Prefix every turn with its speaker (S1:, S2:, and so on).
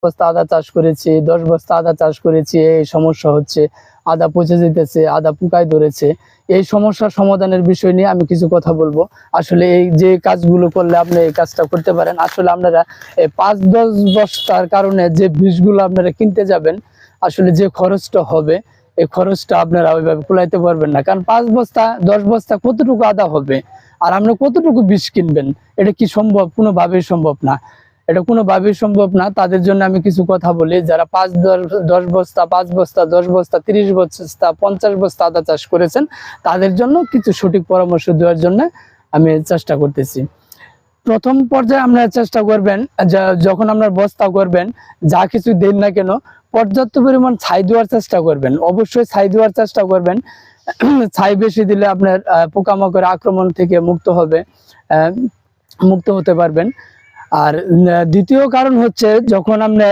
S1: বস্তা আদা চাষ করেছি, 10 বস্তা আদা চাষ করেছি, এই সমস্যা হচ্ছে, আদা পচে যেতেছে, আদা পোকায় ধরেছে। এই সমস্যার সমাধানের বিষয় নিয়ে আমি কিছু কথা বলবো। আসলে এই যে কাজগুলো করলে আপনি এই কাজটা করতে পারেন। আসলে আপনারা 5-10 বস্তার কারণে যে বীজগুলো আপনারা কিনতে যাবেন, আসলে যে খরচটা হবে, এই খরচটা আপনারা ওইভাবে কুলাইতে পারবেন না। কারণ 5 বস্তা 10 বস্তা কতটুকু আদা হবে, আর আপনি কতটুকু বীজ কিনবেন? এটা কি সম্ভব? কোনোভাবেই সম্ভব না। এটা কোনোভাবেই সম্ভব না। তাদের জন্য আমি কিছু কথা বলি, যারা 5-10 বস্তা, 5 বস্তা, 10 বস্তা, 30 বস্তা, 50 বস্তা আদা চাষ করেছেন, তাদের জন্য কিছু সঠিক পরামর্শ দেওয়ার জন্য আমি চেষ্টা করতেছি। প্রথম পর্যায়ে আপনারা চেষ্টা করবেন, যখন আপনার বস্তা করবেন, যা কিছু দেন না কেন, পর্যাপ্ত পরিমাণ ছাই দেওয়ার চেষ্টা করবেন। অবশ্যই ছাই দেওয়ার চেষ্টা করবেন। ছাই বেশি দিলে আপনার পোকামাকড় আক্রমণ থেকে মুক্ত হতে পারবেন। আর দ্বিতীয় কারণ হচ্ছে, যখন আপনার